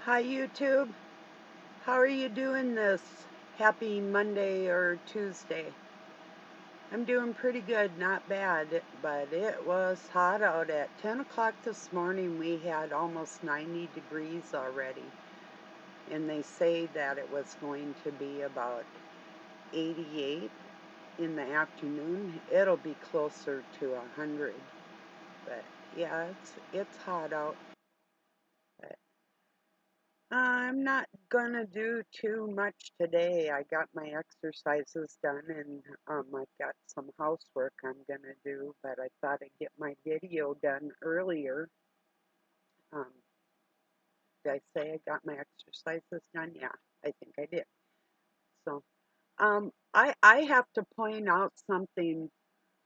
Hi YouTube, how are you doing this happy Monday or Tuesday? I'm doing pretty good, not bad, but it was hot out at 10 o'clock this morning. We had almost 90 degrees already, and they say that it was going to be about 88 in the afternoon. It'll be closer to 100, but yeah, it's hot out. I'm not gonna do too much today. I got my exercises done and I've got some housework I'm gonna do, but I thought I'd get my video done earlier. Um, did I say I got my exercises done? Yeah, I think I did. So, I have to point out something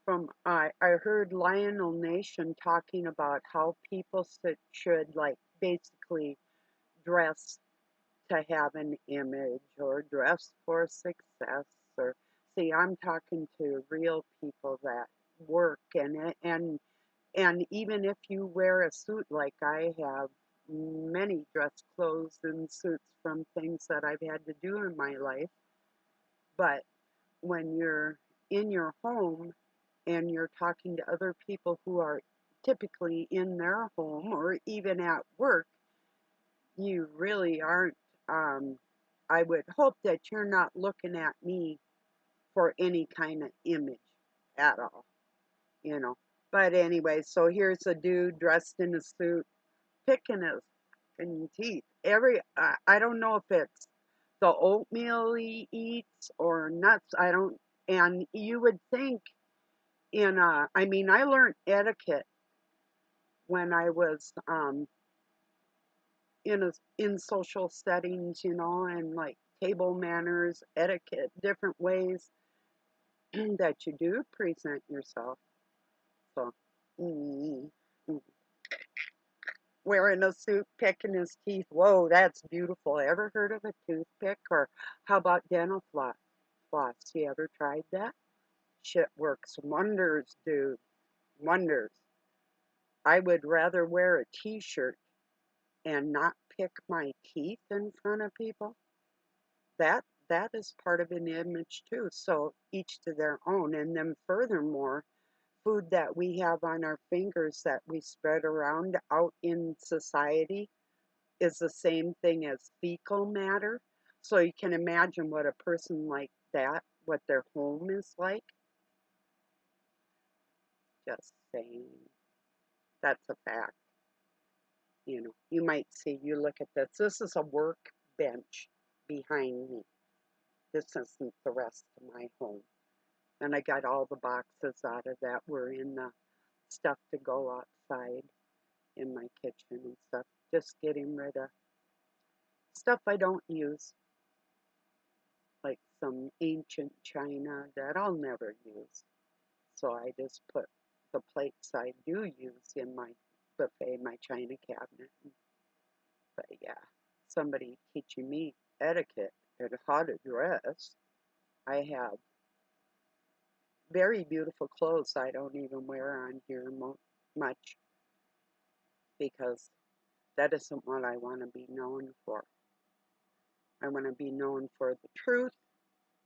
from I heard Lionel Nation talking about how people should like basically dress to have an image or dress for success or see I'm talking to real people that work and even if you wear a suit like I have many dress clothes and suits from things that I've had to do in my life, but when you're in your home and you're talking to other people who are typically in their home or even at work, you really aren't. Um, I would hope that you're not looking at me for any kind of image at all, you know. But anyway, so here's a dude dressed in a suit, picking his fucking teeth. I don't know if it's the oatmeal he eats or nuts. I don't. And you would think I mean, I learned etiquette when I was in social settings, and like table manners, etiquette, different ways that you do present yourself. So, mm, mm. Wearing a suit, picking his teeth. Whoa, that's beautiful. Ever heard of a toothpick? Or how about dental floss? Floss. You ever tried that? Shit works wonders, dude. Wonders. I would rather wear a t-shirt and not pick my teeth in front of people. That is part of an image too. So each to their own. And then furthermore, food that we have on our fingers that we spread around out in society is the same thing as fecal matter. So you can imagine what a person like that, what their home is like. Just saying. That's a fact. You might see, you look at this. This is a work bench behind me. This isn't the rest of my home. And I got all the boxes out of that were in the stuff to go outside in my kitchen and stuff. Just getting rid of stuff I don't use, like some ancient china that I'll never use. So I just put the plates I do use in my buffet, my china cabinet. But yeah, somebody teaching me etiquette and how to dress. I have very beautiful clothes I don't even wear on here much because that isn't what I want to be known for. I want to be known for the truth,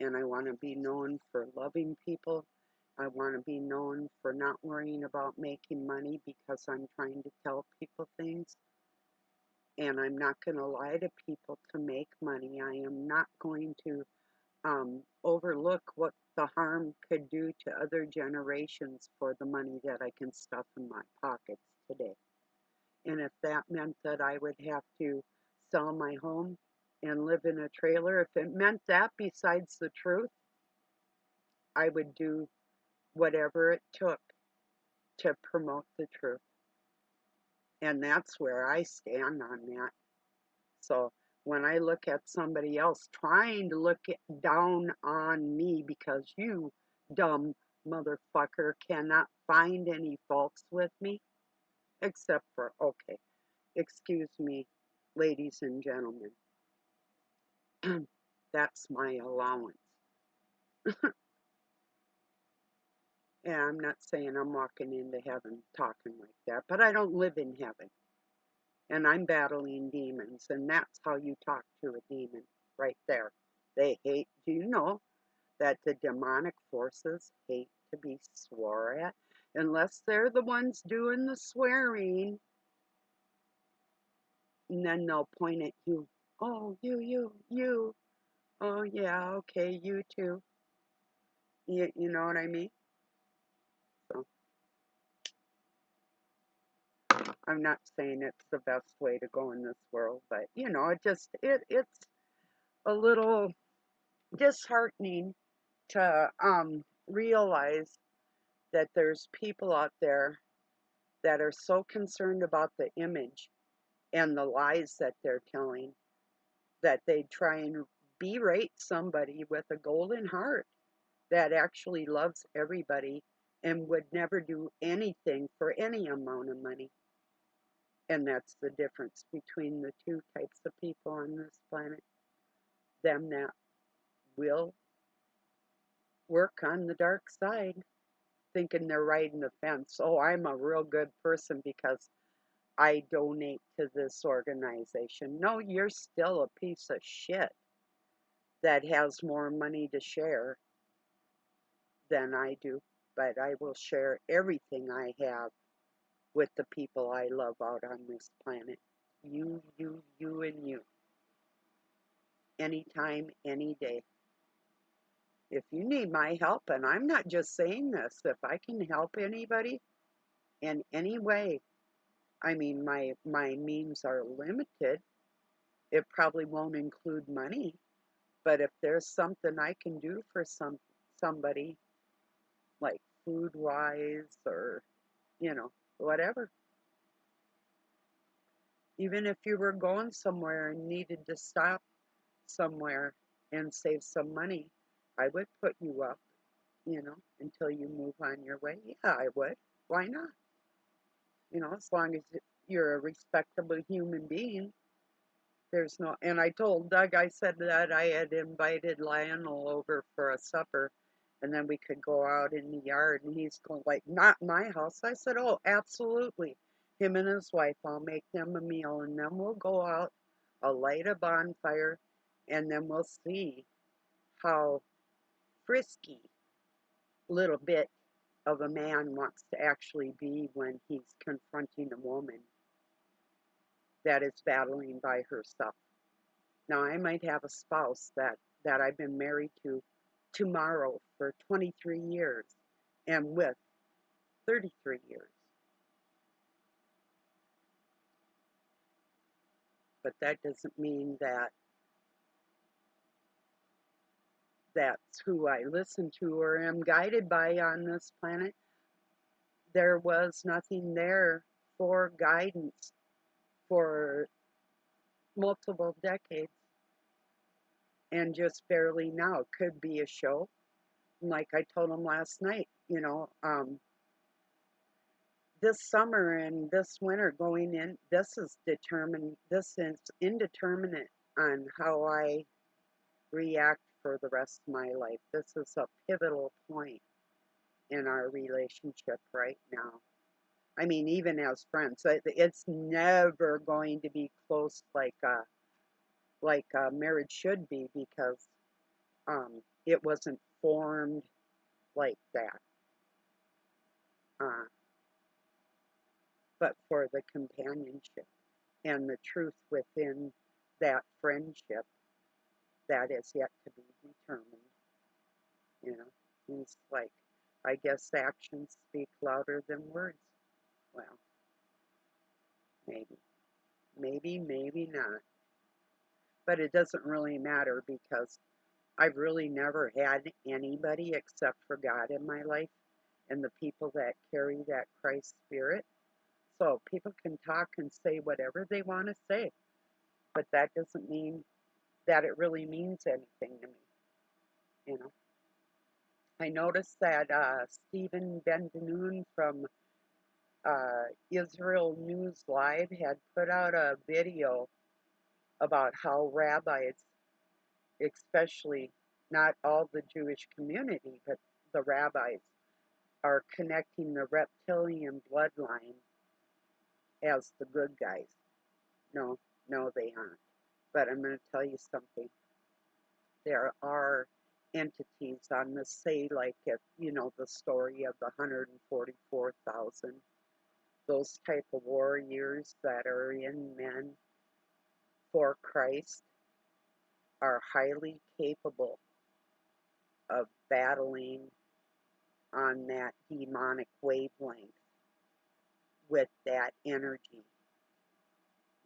and I want to be known for loving people. I want to be known for not worrying about making money because I'm trying to tell people things. And I'm not going to lie to people to make money. I am not going to overlook what the harm could do to other generations for the money that I can stuff in my pockets today. And if that meant that I would have to sell my home and live in a trailer, if it meant that besides the truth, I would do whatever it took to promote the truth. And that's where I stand on that. So when I look at somebody else trying to look down on me because you, dumb motherfucker, cannot find any faults with me, except for, okay, excuse me, ladies and gentlemen, that's my allowance. And I'm not saying I'm walking into heaven talking like that, but I don't live in heaven. and I'm battling demons, and that's how you talk to a demon right there. They hate, do you know that the demonic forces hate to be swore at? Unless they're the ones doing the swearing, and then they'll point at you. Oh, you. Oh, yeah, okay, you too. You know what I mean? So I'm not saying it's the best way to go in this world, but it's a little disheartening to realize that there's people out there that are so concerned about the image and the lies that they're telling that they try and berate somebody with a golden heart that actually loves everybody and would never do anything for any amount of money. And that's the difference between the two types of people on this planet. Them that will work on the dark side, thinking they're riding the fence. Oh, I'm a real good person because I donate to this organization. No, you're still a piece of shit that has more money to share than I do. But I will share everything I have with the people I love out on this planet. You, and you. Anytime, any day. If you need my help, and I'm not just saying this, if I can help anybody in any way, I mean, my means are limited. It probably won't include money, but if there's something I can do for somebody, like food wise or whatever, even if you were going somewhere and needed to stop somewhere and save some money, I would put you up, until you move on your way. Yeah, I would. Why not? As long as you're a respectable human being. There's no, and I told Doug, I said that I had invited Lionel over for a supper and then we could go out in the yard. And he's going, like, not my house. I said, oh, absolutely. Him and his wife, I'll make them a meal and then we'll go out, I'll light a bonfire, and then we'll see how frisky little bit of a man wants to actually be when he's confronting a woman that is battling by herself. Now, I might have a spouse that I've been married to tomorrow for 23 years and with 33 years. But that doesn't mean that that's who I listen to or am guided by on this planet. There was nothing there for guidance for multiple decades, and just barely now could be a show. Like I told him last night, this summer and this winter going in, this is indeterminate on how I react for the rest of my life. This is a pivotal point in our relationship right now. I mean, even as friends, it's never going to be close like marriage should be because it wasn't formed like that. Uh, but for the companionship and the truth within that friendship that is yet to be determined. You know, it's like, I guess actions speak louder than words. Well, maybe, maybe not. But it doesn't really matter because I've really never had anybody except for God in my life and the people that carry that Christ spirit. So people can talk and say whatever they want to say, but that doesn't mean that it really means anything to me. You know, I noticed that Stephen Ben-Danoon from Israel News Live had put out a video about how rabbis, especially not all the Jewish community, but the rabbis, are connecting the reptilian bloodline as the good guys. No, no, they aren't. But I'm going to tell you something. There are entities on the say, like if you know the story of the 144,000, those type of warriors that are in men for Christ are highly capable of battling on that demonic wavelength with that energy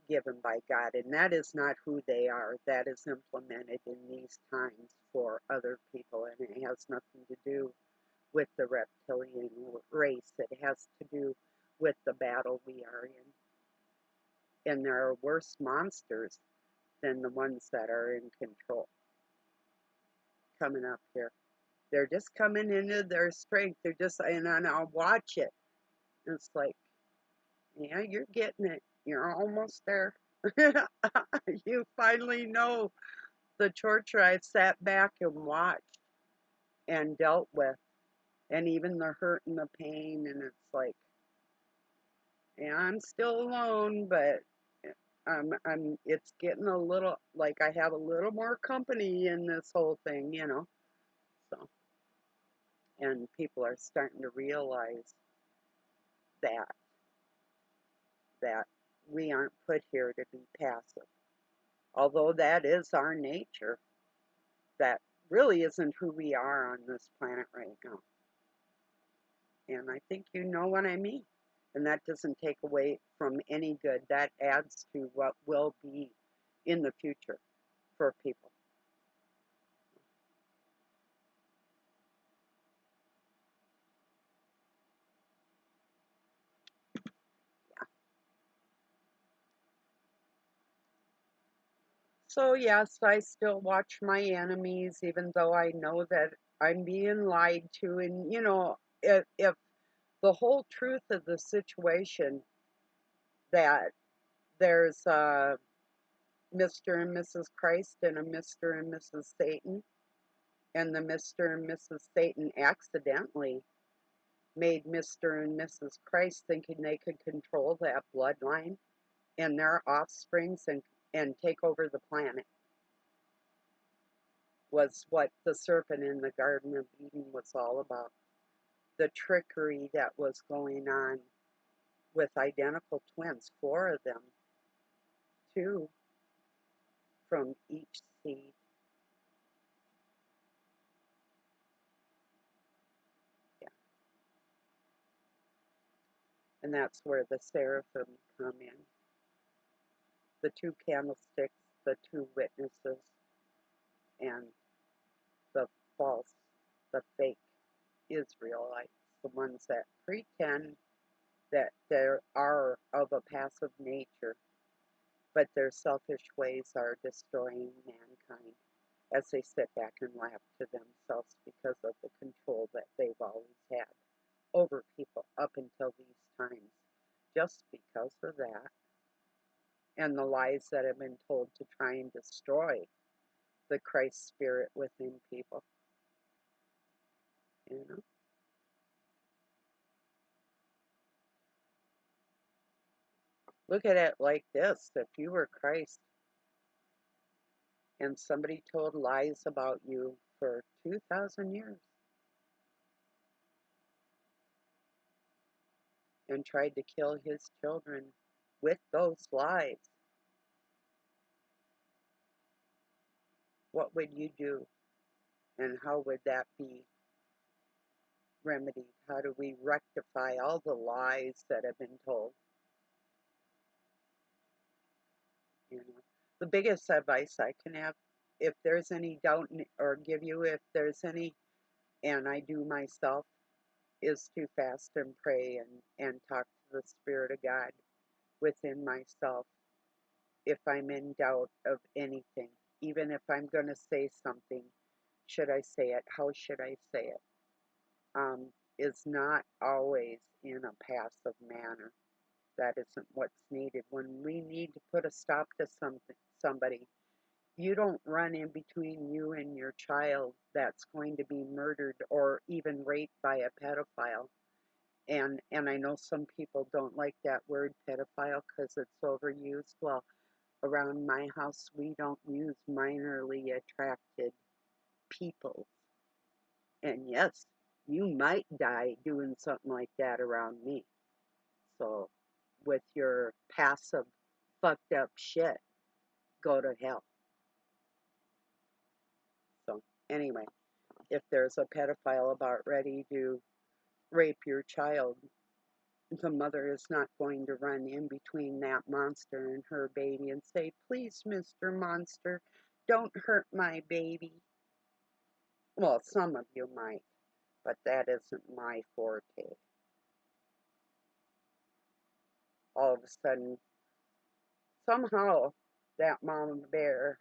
given by God. And that is not who they are. That is implemented in these times for other people, and it has nothing to do with the reptilian race. It has to do with the battle we are in. And there are worse monsters than the ones that are in control coming up here. They're just coming into their strength. They're just, and I'll watch it. It's like, yeah, you're getting it. You're almost there. You finally know the torture I've sat back and watched and dealt with, and even the hurt and the pain. And it's like, yeah, I'm still alone, but it's getting a little like I have a little more company in this whole thing. So, and people are starting to realize that that we aren't put here to be passive. Although that is our nature, that really isn't who we are on this planet right now. And I think you know what I mean. And that doesn't take away from any good. That adds to what will be in the future for people. So, yes, I still watch my enemies, even though I know that I'm being lied to. And, if the whole truth of the situation that there's a Mr. and Mrs. Christ and a Mr. and Mrs. Satan, and the Mr. and Mrs. Satan accidentally made Mr. and Mrs. Christ thinking they could control that bloodline and their offsprings and take over the planet, was what the serpent in the Garden of Eden was all about. The trickery that was going on with identical twins, four of them, two from each seed. Yeah. And that's where the seraphim come in. The two candlesticks, the two witnesses, and the false, the fake Israelites, the ones that pretend that they are of a passive nature, but their selfish ways are destroying mankind as they sit back and laugh to themselves because of the control that they've always had over people up until these times, just because of that, and the lies that have been told to try and destroy the Christ spirit within people. You know, look at it like this: if you were Christ and somebody told lies about you for 2,000 years and tried to kill his children with those lies, what would you do? And how would that be remedied? How do we rectify all the lies that have been told? You know, the biggest advice I can have, if there's any doubt or give you, if there's any, and I do myself, is to fast and pray and talk to the Spirit of God within myself if I'm in doubt of anything. Even if I'm going to say something, should I say it? How should I say it? Is not always in a passive manner. That isn't what's needed. When we need to put a stop to somebody, you don't run in between you and your child that's going to be murdered or even raped by a pedophile And I know some people don't like that word pedophile because it's overused. Well, around my house, we don't use minorly attracted people. And yes, you might die doing something like that around me. So, with your passive, fucked up shit, go to hell. So, anyway, if there's a pedophile about ready to rape your child, the mother is not going to run in between that monster and her baby and say, "Please, Mr. Monster, don't hurt my baby." Well, some of you might, but that isn't my forte. All of a sudden, somehow, that mama bear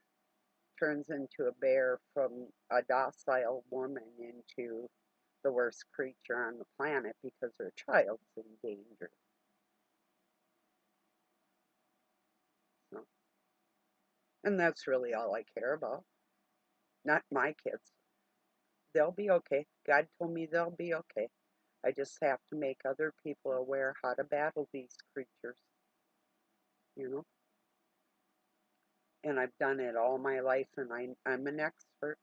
turns into a bear from a docile woman into the worst creature on the planet because her child's in danger. So, and that's really all I care about. Not my kids. They'll be okay. God told me they'll be okay. I just have to make other people aware how to battle these creatures, you know? And I've done it all my life, and I'm an expert.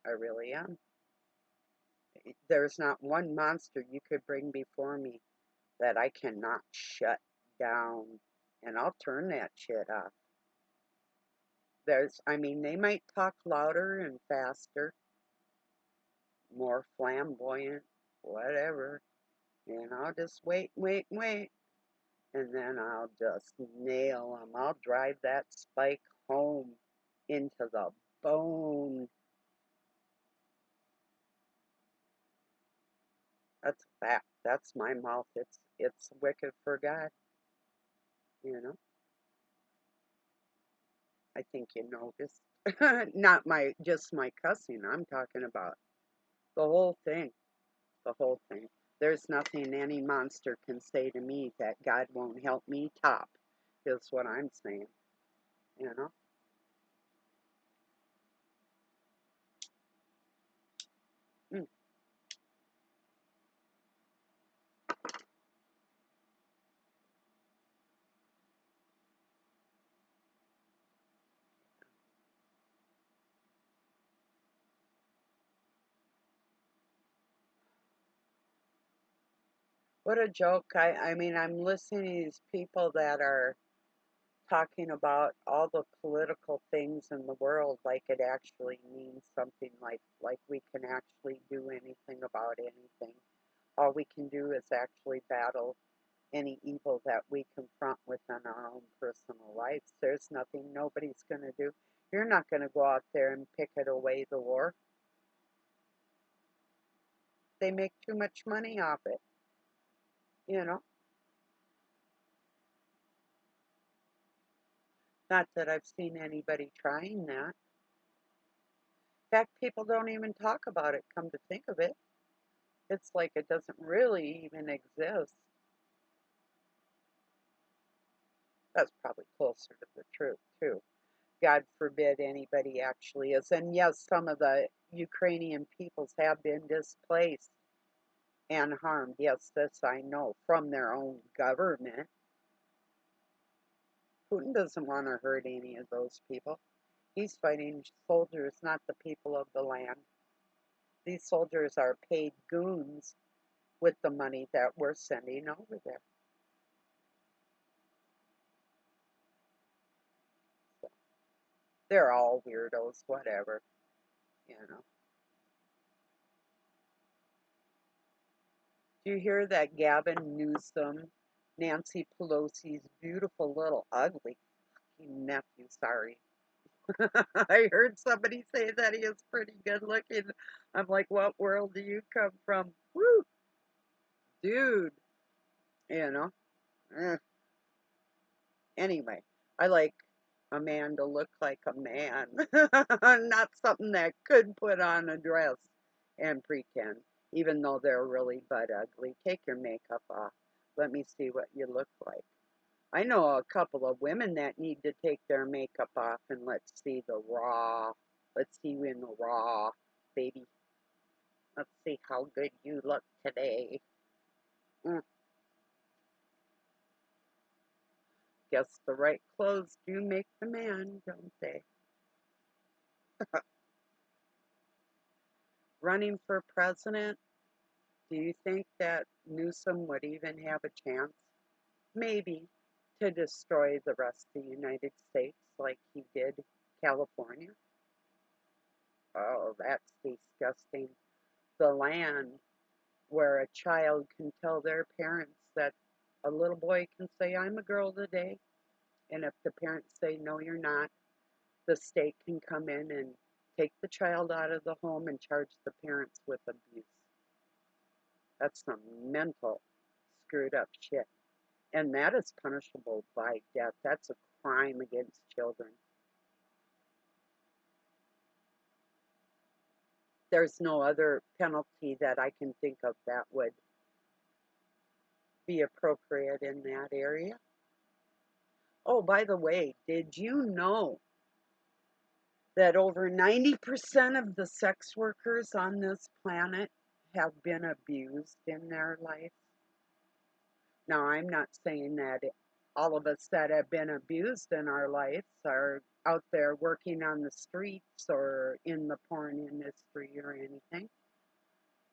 I really am. There's not one monster you could bring before me that I cannot shut down. And I'll turn that shit off. I mean, they might talk louder and faster, more flamboyant, whatever. And I'll just wait, wait, wait. And then I'll just nail them. I'll drive that spike home into the bone. That's a fact. That's my mouth. It's wicked for God, you know. I think you noticed. Not just my cussing. I'm talking about the whole thing. The whole thing. There's nothing any monster can say to me that God won't help me top, is what I'm saying, you know? Mm. What a joke. I mean, I'm listening to these people that are talking about all the political things in the world like it actually means something, like we can actually do anything about anything. All we can do is actually battle any evil that we confront within our own personal lives. There's nothing nobody's going to do. You're not going to go out there and picket away the war. They make too much money off it, you know. Not that I've seen anybody trying that. In fact, people don't even talk about it, come to think of it. It's like it doesn't really even exist. That's probably closer to the truth, too. God forbid anybody actually is. And yes, some of the Ukrainian peoples have been displaced and harmed. Yes, this I know from their own government. Putin doesn't want to hurt any of those people. He's fighting soldiers, not the people of the land. These soldiers are paid goons with the money that we're sending over there. So they're all weirdos, whatever, you know. Do you hear that Gavin Newsom, Nancy Pelosi's beautiful little ugly nephew, sorry. I heard somebody say that he is pretty good looking. I'm like, what world do you come from? Woo, dude, you know. Eh. Anyway, I like a man to look like a man, not something that could put on a dress and pretend, even though they're really butt ugly. Take your makeup off. Let me see what you look like. I know a couple of women that need to take their makeup off and let's see the raw. Let's see you in the raw, baby. Let's see how good you look today. Mm, guess the right clothes do make the man, don't they? Running for president, do you think that Newsom would even have a chance? Maybe to destroy the rest of the United States like he did California. Oh, that's disgusting. The land where a child can tell their parents that a little boy can say, I'm a girl today. And if the parents say, no, you're not, the state can come in and take the child out of the home and charge the parents with abuse. That's some mental screwed up shit. And that is punishable by death. That's a crime against children. There's no other penalty that I can think of that would be appropriate in that area. Oh, by the way, did you know that over 90% of the sex workers on this planet have been abused in their life? Now, I'm not saying that all of us that have been abused in our lives are out there working on the streets or in the porn industry or anything.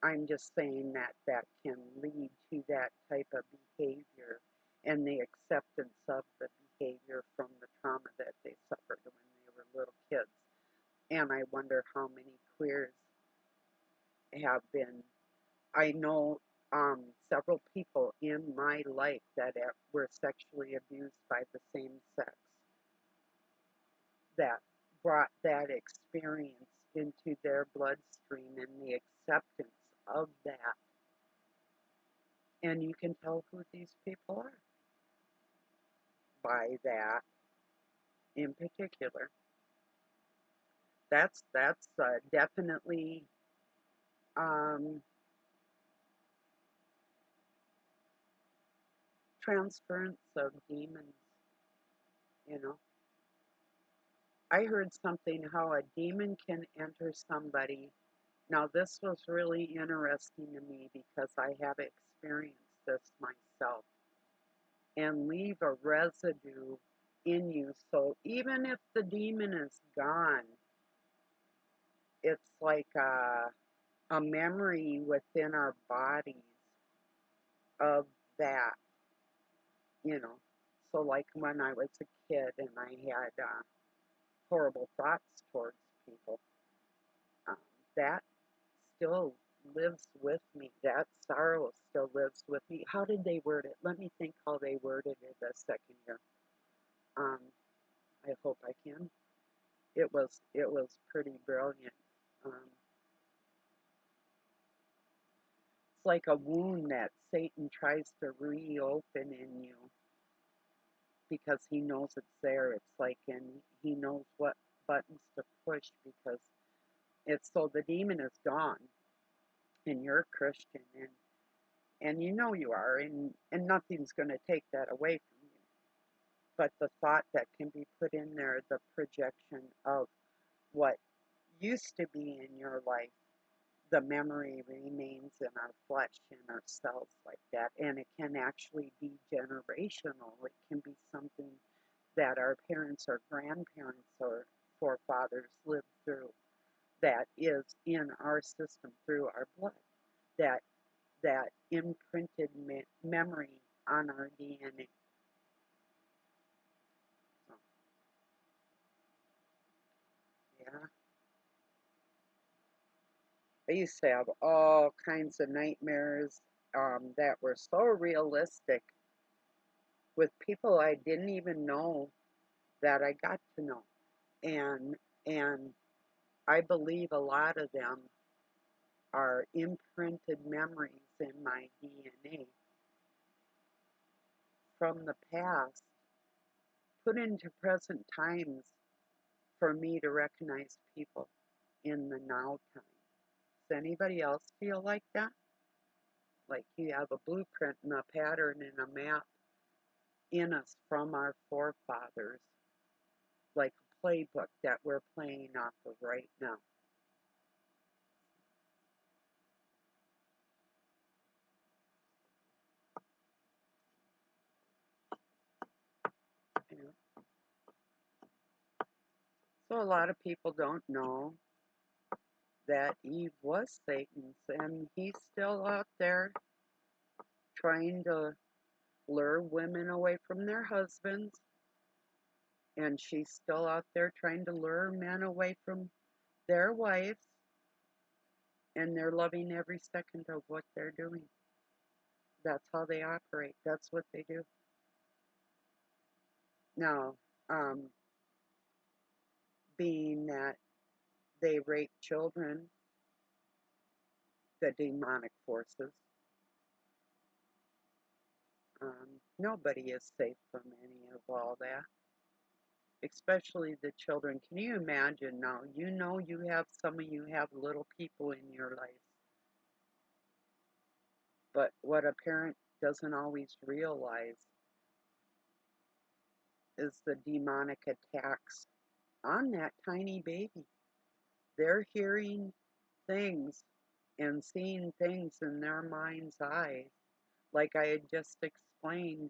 I'm just saying that that can lead to that type of behavior and the acceptance of the behavior from the trauma that they suffered when they were little kids. And I wonder how many queers have been. I know several people in my life that were sexually abused by the same sex that brought that experience into their bloodstream and the acceptance of that. And you can tell who these people are by that in particular. That's definitely um, transference of demons. You know, I heard something how a demon can enter somebody. Now, this was really interesting to me because I have experienced this myself and leave a residue in you. So even if the demon is gone, it's like a memory within our bodies of that, you know. So, like when I was a kid and I had horrible thoughts towards people, um, that still lives with me. That sorrow still lives with me. How did they word it? Let me think how they worded it a second here. Um, I hope I can. It was pretty brilliant. It's like a wound that Satan tries to reopen in you because he knows it's there. It's like, and he knows what buttons to push because it's so the demon is gone and you're a Christian and you know you are and nothing's going to take that away from you. But the thought that can be put in there, the projection of what used to be in your life, the memory remains in our flesh, in our cells like that. And it can actually be generational. It can be something that our parents or grandparents or forefathers lived through that is in our system through our blood. That that imprinted memory on our DNA. So, yeah. I used to have all kinds of nightmares that were so realistic with people I didn't even know that I got to know. And and I believe a lot of them are imprinted memories in my DNA from the past put into present times for me to recognize people in the now time. Does anybody else feel like that? Like you have a blueprint and a pattern and a map in us from our forefathers, like a playbook that we're playing off of right now. So a lot of people don't know that Eve was Satan's, and he's still out there trying to lure women away from their husbands, and she's still out there trying to lure men away from their wives, and they're loving every second of what they're doing. That's how they operate. That's what they do. Now, um, being that they rape children, the demonic forces, nobody is safe from any of all that, especially the children. Can you imagine now? You know, some of you have little people in your life, but what a parent doesn't always realize is the demonic attacks on that tiny baby. They're hearing things and seeing things in their mind's eye, like I had just explained,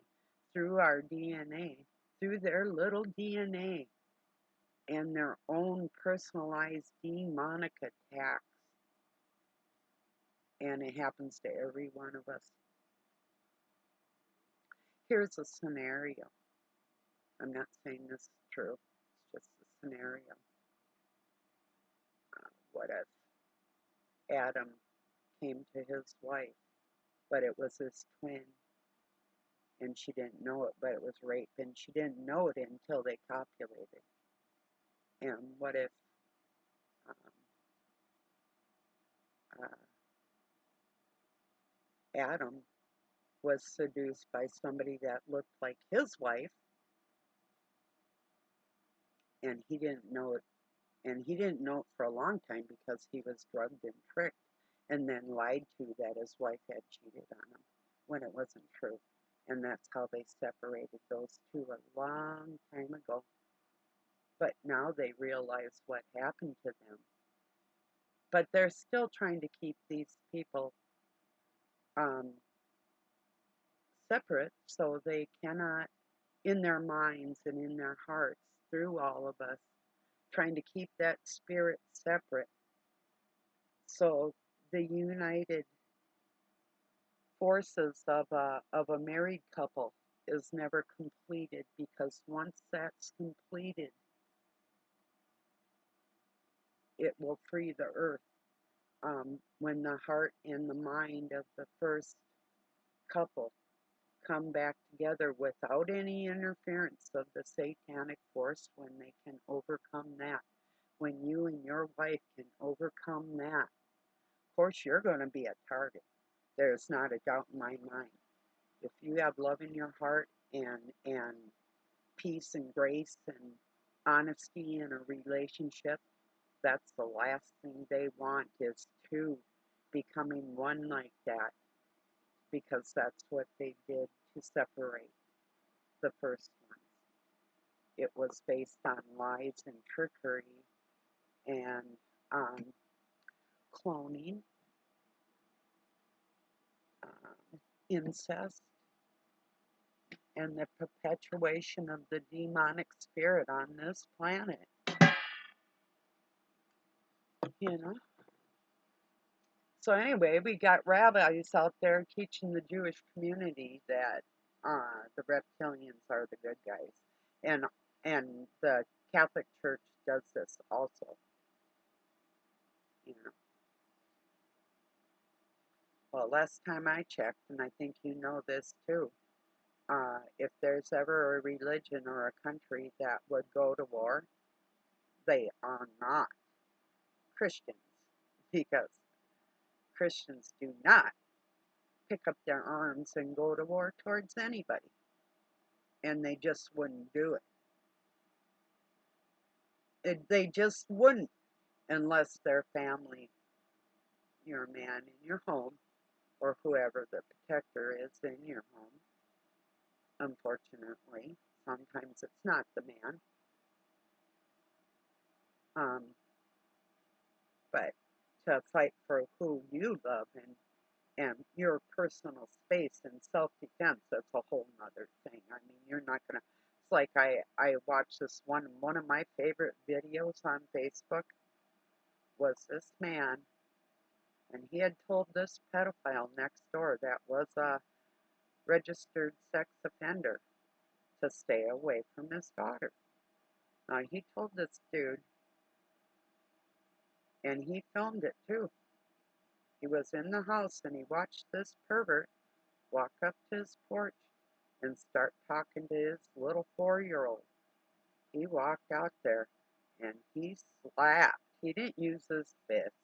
through our DNA, through their little DNA and their own personalized demonic attacks. And it happens to every one of us. Here's a scenario. I'm not saying this is true, it's just a scenario. What if Adam came to his wife, but it was his twin, and she didn't know it, but it was rape, and she didn't know it until they copulated? And what if um, Adam was seduced by somebody that looked like his wife, and he didn't know it, and he didn't know it for a long time because he was drugged and tricked and then lied to that his wife had cheated on him when it wasn't true. And that's how they separated those two a long time ago. But now they realize what happened to them. But they're still trying to keep these people um, separate, so they cannot, in their minds and in their hearts, through all of us, trying to keep that spirit separate. So the united forces of a married couple is never completed, because once that's completed, it will free the earth. When the heart and the mind of the first couple come back together without any interference of the satanic force, when they can overcome that, when you and your wife can overcome that, of course you're going to be a target. There's not a doubt in my mind. If you have love in your heart and peace and grace and honesty in a relationship, that's the last thing they want, is two becoming one like that, because that's what they did to separate the first ones. It was based on lies and trickery and cloning, incest, and the perpetuation of the demonic spirit on this planet. You know? So anyway, we got rabbis out there teaching the Jewish community that the reptilians are the good guys, and the Catholic Church does this also. You know. Well, last time I checked, and I think you know this too, if there's ever a religion or a country that would go to war, they are not Christians, because Christians do not pick up their arms and go to war towards anybody, and they just wouldn't do it. They just wouldn't, unless their family, your man in your home, or whoever the protector is in your home. Unfortunately, sometimes it's not the man. But to fight for who you love and your personal space and self-defense, that's a whole nother thing. I mean, you're not going to, like I watched this one of my favorite videos on Facebook was this man, and he had told this pedophile next door that was a registered sex offender to stay away from his daughter. Now he told this dude, and he filmed it too. He was in the house and he watched this pervert walk up to his porch and start talking to his little 4-year-old. He walked out there and he slapped. He didn't use his fist.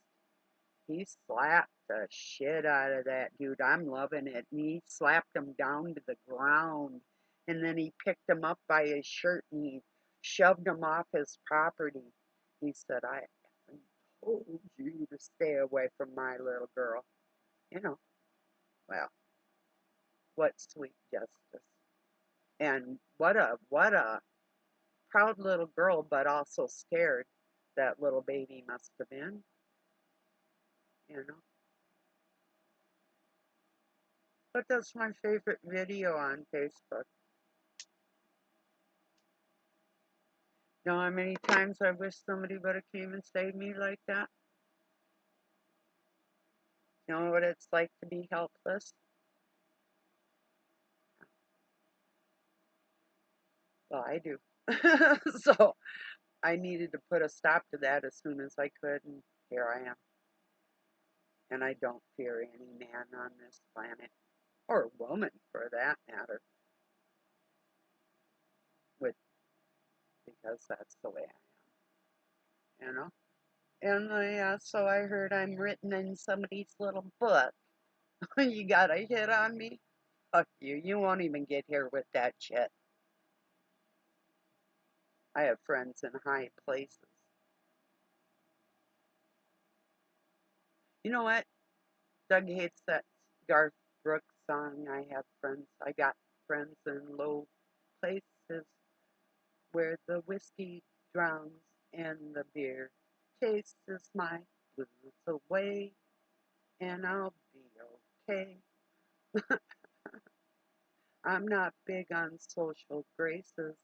He slapped the shit out of that dude. I'm loving it. And he slapped him down to the ground. And then he picked him up by his shirt and he shoved him off his property. He said, I told you to stay away from my little girl. You know, well, what sweet justice. And what a proud little girl, but also scared that little baby must have been, you know. But that's my favorite video on Facebook. You know how many times I wish somebody would have came and saved me like that? You know what it's like to be helpless? Well, I do. So I needed to put a stop to that as soon as I could, and here I am. And I don't fear any man on this planet, or woman for that matter, with because that's the way I am, you know? And so I heard I'm written in somebody's little book. You got a hit on me? Fuck you. You won't even get here with that shit. I have friends in high places. You know what? Doug hates that Garth Brooks song. I got friends in low places where the whiskey drowns and the beer chases my blues away, and I'll be okay. I'm not big on social graces.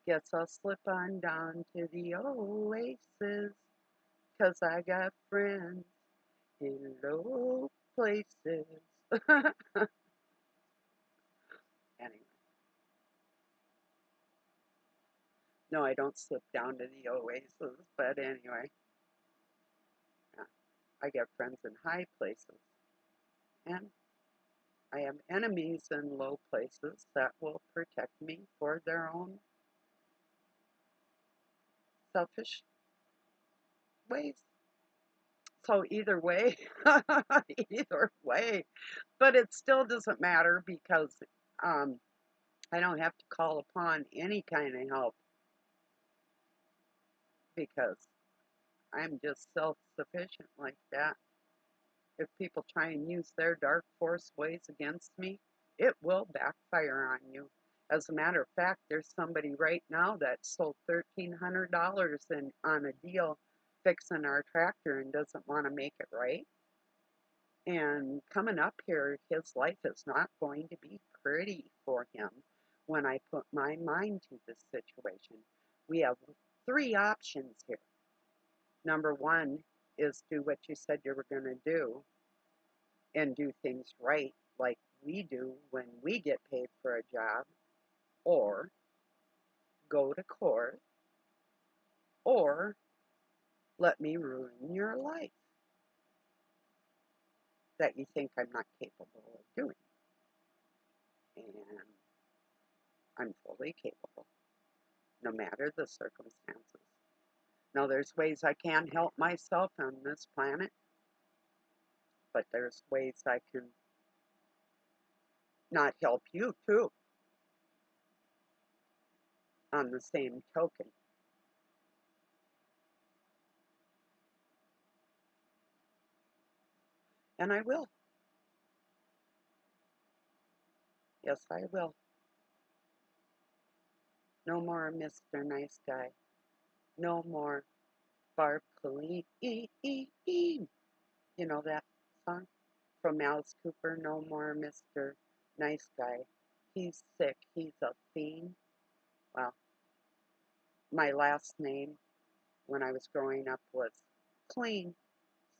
Guess I'll slip on down to the oasis, 'cause I got friends in low places. Anyway, no, I don't slip down to the oasis, but anyway, yeah, I get friends in high places, and I have enemies in low places that will protect me for their own selfish ways. So either way, either way, but it still doesn't matter because um, I don't have to call upon any kind of help because I'm just self-sufficient like that. If people try and use their dark force ways against me, it will backfire on you. As a matter of fact, there's somebody right now that sold $1,300 on a deal fixing our tractor and doesn't want to make it right. And coming up here, his life is not going to be pretty for him when I put my mind to this situation. We have 3 options here. Number one is do what you said you were going to do and do things right like we do when we get paid for a job, or go to court, or let me ruin your life that you think I'm not capable of doing. And I'm fully capable, no matter the circumstances. Now, there's ways I can help myself on this planet, but there's ways I can not help you too on the same token. And I will. Yes, I will. No more Mr. Nice Guy. No more Barb Colleen. You know that song from Alice Cooper? No more Mr. Nice Guy. He's sick. He's a fiend. Well, my last name when I was growing up was Clean,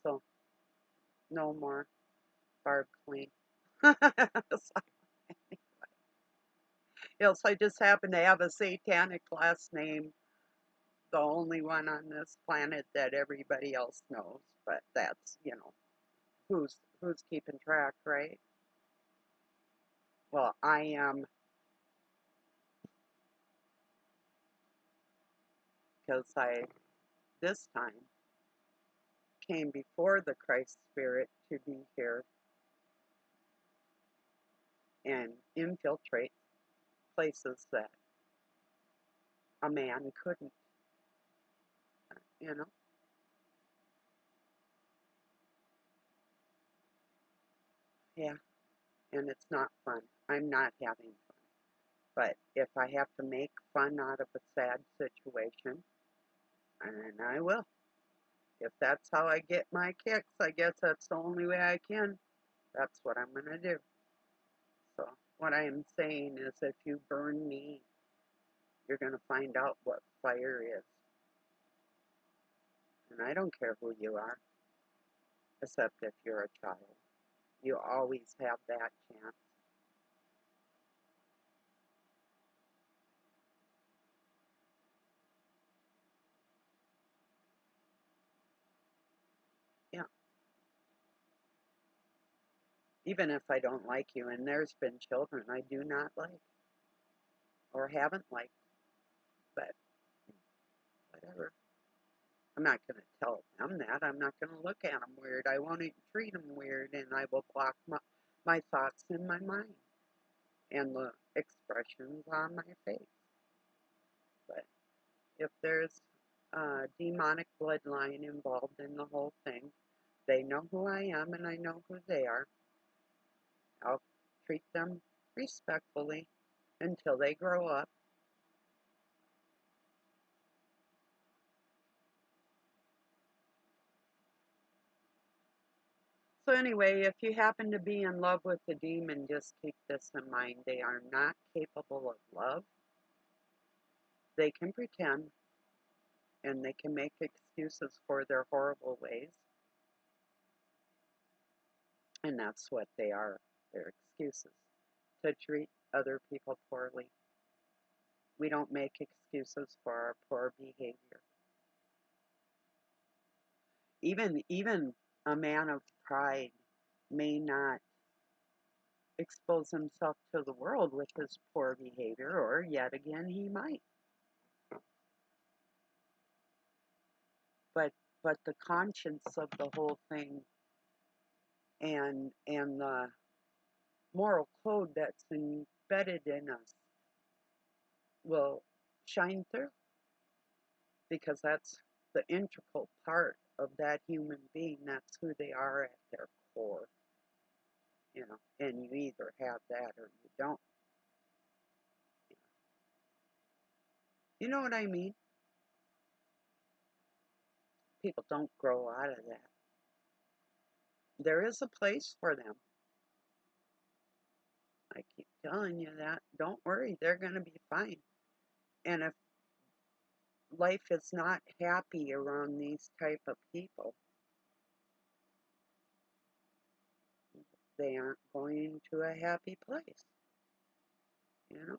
so no more Barb Clean. Yes, I just happen to have a satanic last name, the only one on this planet that everybody else knows. But that's, who's keeping track, right? Well, I am, because I this time came before the Christ Spirit to be here and infiltrate places that a man couldn't, you know? Yeah, and it's not fun. I'm not having fun. But if I have to make fun out of a sad situation, then I will. If that's how I get my kicks, I guess that's the only way I can. That's what I'm going to do. So, what I am saying is if you burn me, you're going to find out what fire is. And I don't care who you are, except if you're a child. You always have that chance. Yeah. Even if I don't like you, and there's been children I do not like or haven't liked, but whatever. I'm not going to tell them that. I'm not going to look at them weird. I won't even treat them weird, and I will block my thoughts in my mind and the expressions on my face. But if there's a demonic bloodline involved in the whole thing, they know who I am and I know who they are. I'll treat them respectfully until they grow up. So anyway, if you happen to be in love with a demon, just keep this in mind. They are not capable of love. They can pretend and they can make excuses for their horrible ways. And that's what they are. They're excuses to treat other people poorly. We don't make excuses for our poor behavior. Even a man of pride may not expose himself to the world with his poor behavior, or yet again he might. But the conscience of the whole thing and the moral code that's embedded in us will shine through because that's the integral part of that human being. That's who they are at their core, and you either have that or you don't. You know what I mean? People don't grow out of that. There is a place for them. I keep telling you that. Don't worry, they're going to be fine. And if life is not happy around these type of people, they aren't going to a happy place. You know,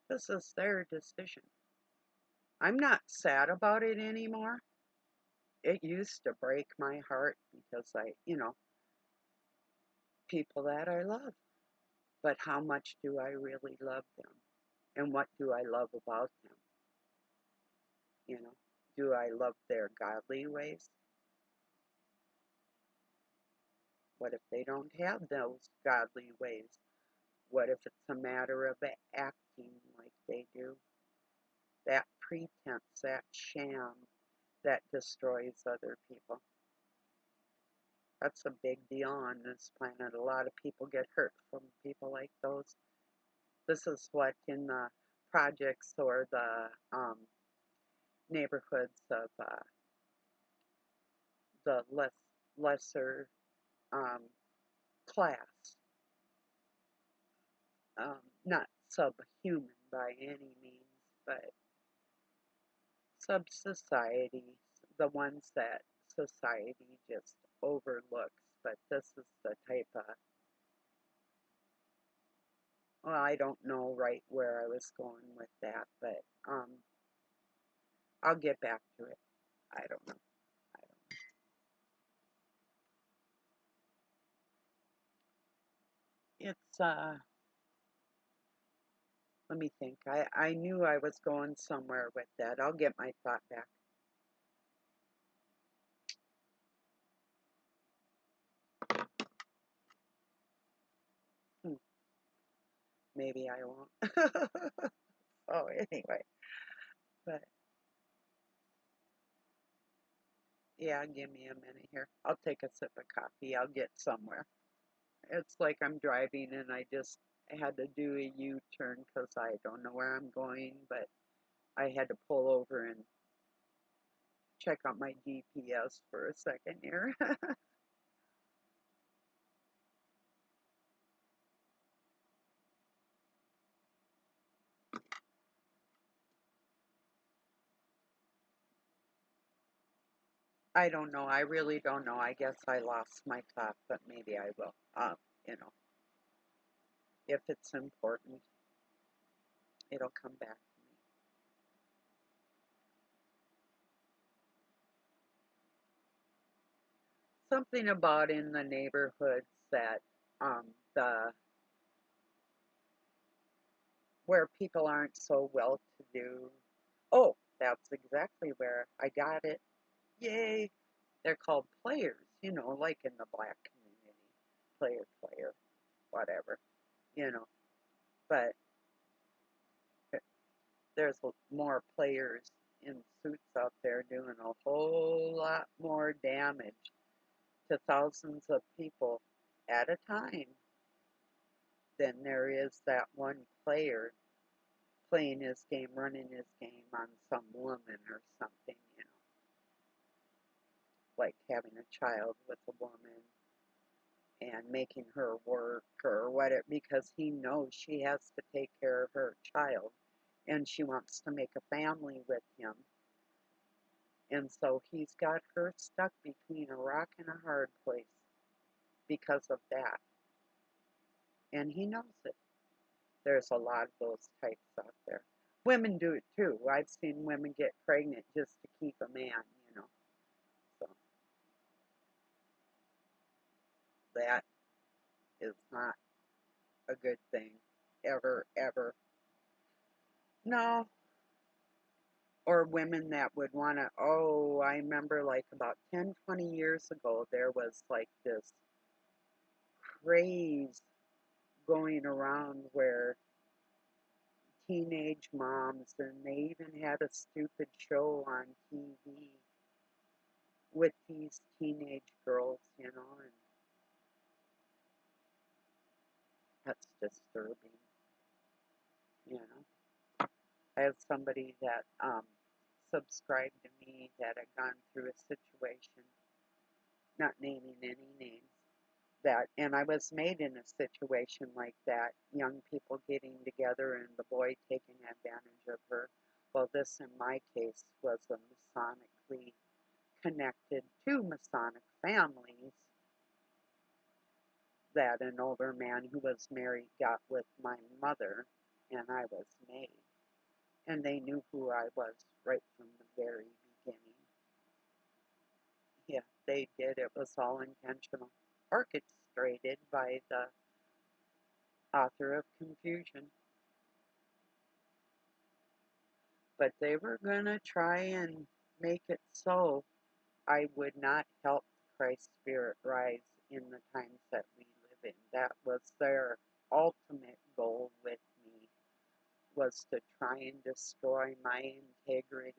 this is their decision. I'm not sad about it anymore. It used to break my heart because people that I love. But how much do I really love them? And what do I love about them? Do I love their godly ways? What if they don't have those godly ways? What if it's a matter of acting like they do? That pretense, that sham that destroys other people. That's a big deal on this planet. A lot of people get hurt from people like those. This is what in the projects or the neighborhoods of the lesser um, class, not subhuman by any means, but sub-society, the ones that society just overlooks. But this is the type of, well, I don't know right where I was going with that, but I'll get back to it. I don't know. I don't know. It's let me think. I knew I was going somewhere with that. I'll get my thought back. Hmm, maybe I won't. Oh, anyway, but yeah, give me a minute here. I'll take a sip of coffee. I'll get somewhere. It's like I'm driving and I just had to do a U-turn because I don't know where I'm going, but I had to pull over and check out my GPS for a second here. I don't know. I really don't know. I guess I lost my thought, but maybe I will. You know, if it's important, it'll come back to me. Something about in the neighborhoods that the where people aren't so well to do. Oh, that's exactly where I got it. Yay! They're called players, like in the black community. Player, whatever, you know. But there's more players in suits out there doing a whole lot more damage to thousands of people at a time than there is that one player playing his game, running his game on some woman or something, like having a child with a woman and making her work or whatever because he knows she has to take care of her child and she wants to make a family with him. And so he's got her stuck between a rock and a hard place because of that. And he knows it. There's a lot of those types out there. Women do it too. I've seen women get pregnant just to keep a man. So that is not a good thing. Ever, ever. No. Or women that would want to, oh, I remember like about 10, 20 years ago, there was like this craze going around where teenage moms, and they even had a stupid show on TV with these teenage girls, and that's disturbing, you know. I have somebody that subscribed to me that had gone through a situation, not naming any names, that, and I was made in a situation like that, young people getting together and the boy taking advantage of her. Well, this in my case was a Masonically connected to Masonic families that an older man who was married got with my mother, and I was made. And they knew who I was right from the very beginning. Yeah, they did. It was all intentional, orchestrated by the author of Confusion. But they were going to try and make it so I would not help Christ's Spirit rise in the times that we live in. That was their ultimate goal with me, was to try and destroy my integrity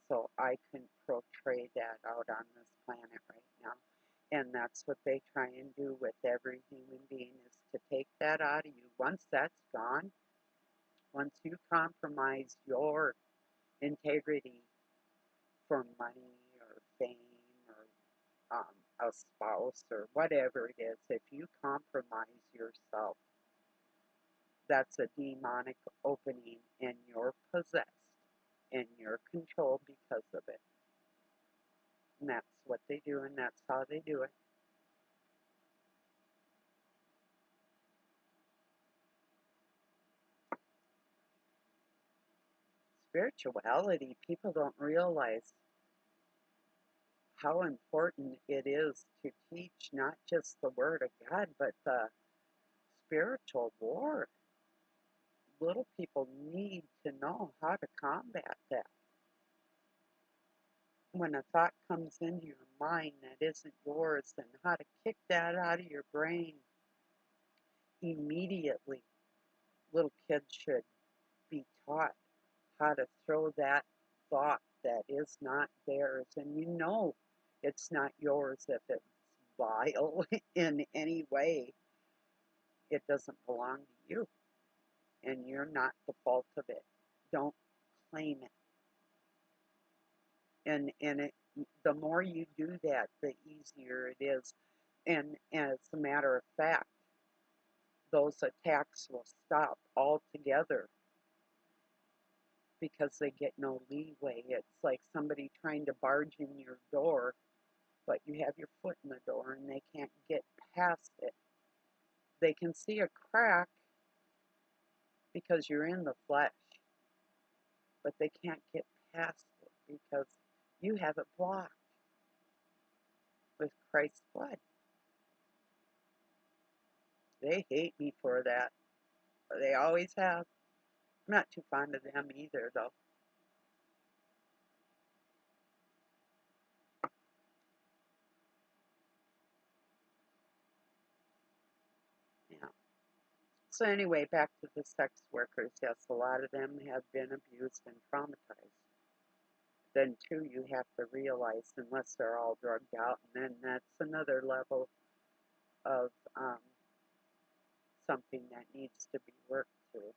so I couldn't portray that out on this planet right now. And that's what they try and do with every human being, is to take that out of you. Once that's gone, once you compromise your integrity for money or fame or a spouse or whatever it is, if you compromise yourself, That's a demonic opening, and you're possessed, and you're controlled because of it. And that's what they do, and that's how they do it. Spirituality, people don't realize how important it is to teach not just the Word of God, but the spiritual war. Little people need to know how to combat that. When a thought comes into your mind that isn't yours, and how to kick that out of your brain immediately. Little kids should be taught how to throw that thought that is not theirs, and you know it's not yours if it's vile in any way. It doesn't belong to you, and you're not the fault of it. Don't claim it. And the more you do that, the easier it is. And as a matter of fact, those attacks will stop altogether because they get no leeway. It's like somebody trying to barge in your door, but you have your foot in the door and they can't get past it. They can see a crack because you're in the flesh, but they can't get past it because you have it blocked with Christ's blood. They hate me for that. They always have. I'm not too fond of them either, though. Yeah. So anyway, back to the sex workers. Yes, a lot of them have been abused and traumatized. Then too, you have to realize, unless they're all drugged out, and then that's another level of something that needs to be worked through.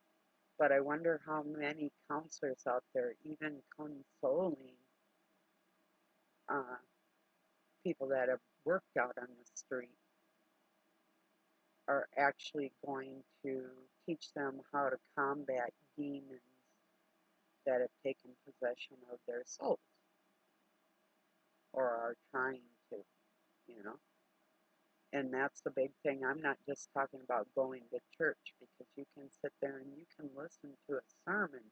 But I wonder how many counselors out there, even consoling uh, people that have worked out on the street, are actually going to teach them how to combat demons that have taken possession of their souls, or are trying to, you know. And that's the big thing. I'm not just talking about going to church, because you can sit there and you can listen to a sermon,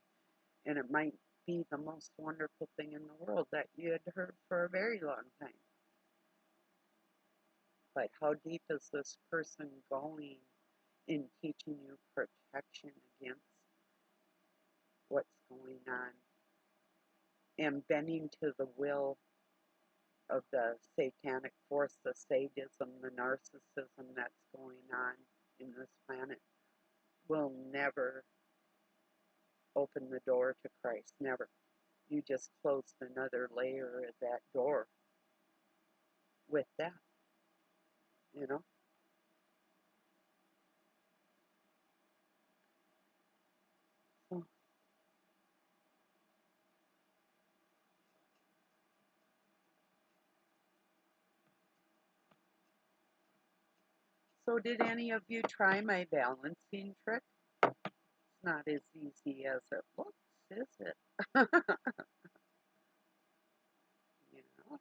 and it might be the most wonderful thing in the world that you had heard for a very long time. But how deep is this person going in teaching you protection against what's going on, and bending to the will of the satanic force, the sadism, the narcissism that's going on in this planet, will never open the door to Christ. Never. You just closed another layer of that door with that, you know? So, so did any of you try my balancing trick? It's not as easy as it looks, is it? You know?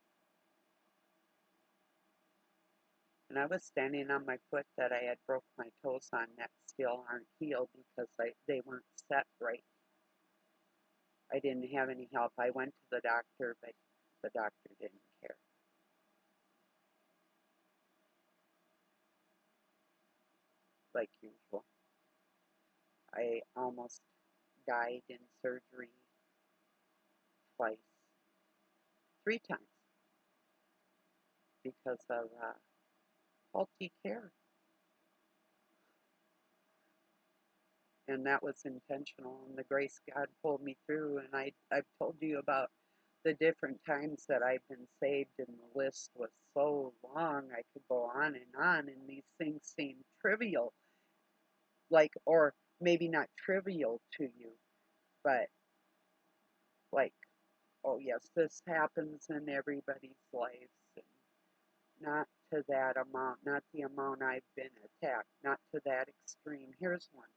And I was standing on my foot that I had broke my toes on that still aren't healed because they weren't set right. I didn't have any help. I went to the doctor, but the doctor didn't care. Like usual. I almost died in surgery twice, 3 times, because of faulty care. And that was intentional, and the grace of God pulled me through. And I've told you about the different times that I've been saved, and the list was so long. I could go on, and these things seem trivial, like, or maybe not trivial to you, but like, oh yes, this happens in everybody's lives, and not to that amount, not the amount I've been attacked, not to that extreme. Here's one.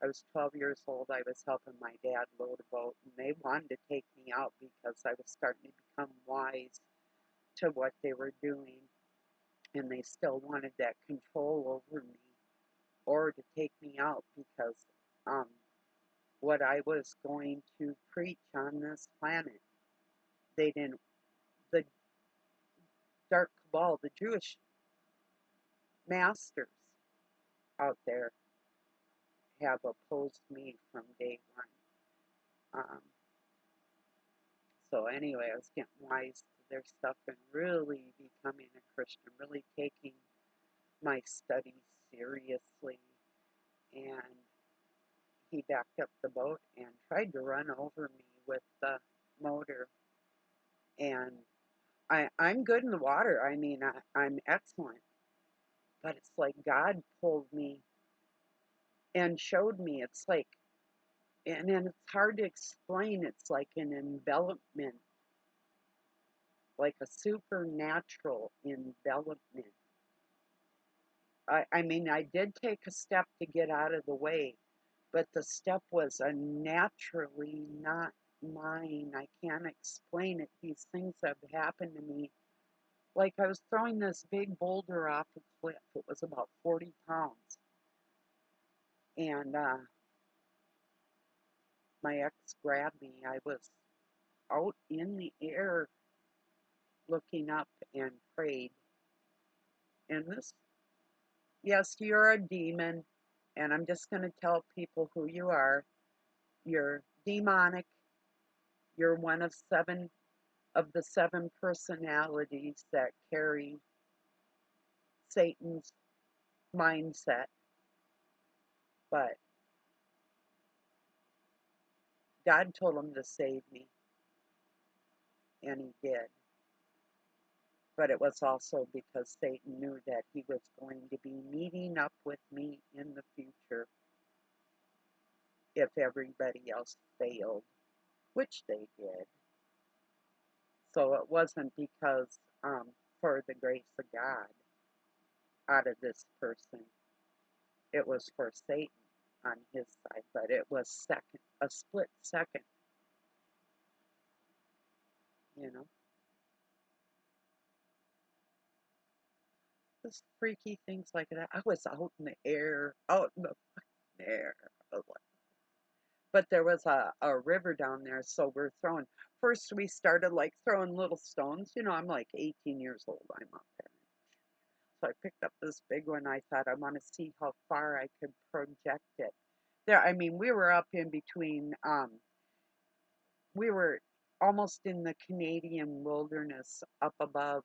I was 12 years old. I was helping my dad load a boat, and they wanted to take me out because I was starting to become wise to what they were doing, and they still wanted that control over me or to take me out because um, what I was going to preach on this planet, they didn't, the dark cabal, the Jewish masters out there have opposed me from day one. So anyway, I was getting wise to their stuff and really becoming a Christian, really taking my studies seriously. And he backed up the boat and tried to run over me with the motor. And I'm good in the water. I mean, I'm excellent. But it's like God pulled me and showed me. It's like, and it's hard to explain. It's like an envelopment, like a supernatural envelopment. I mean, I did take a step to get out of the way, but the step was unnaturally not mine. I can't explain it. These things have happened to me. Like I was throwing this big boulder off a cliff. It was about 40 pounds. And my ex grabbed me. I was out in the air looking up and prayed. And this, yes, you're a demon. And I'm just going to tell people who you are. You're demonic. You're one of the seven personalities that carry Satan's mindset. But God told him to save me, and he did. But it was also because Satan knew that he was going to be meeting up with me in the future if everybody else failed, which they did. So it wasn't because for the grace of God out of this person. It was for Satan on his side, but it was a split second, you know. Just freaky things like that. I was out in the air, out in the air. But there was a river down there, so we're throwing. First, we started like throwing little stones. You know, I'm like 18 years old. I'm up there. So I picked up this big one. I thought I want to see how far I could project it. There, I mean, we were up in between. We were almost in the Canadian wilderness, up above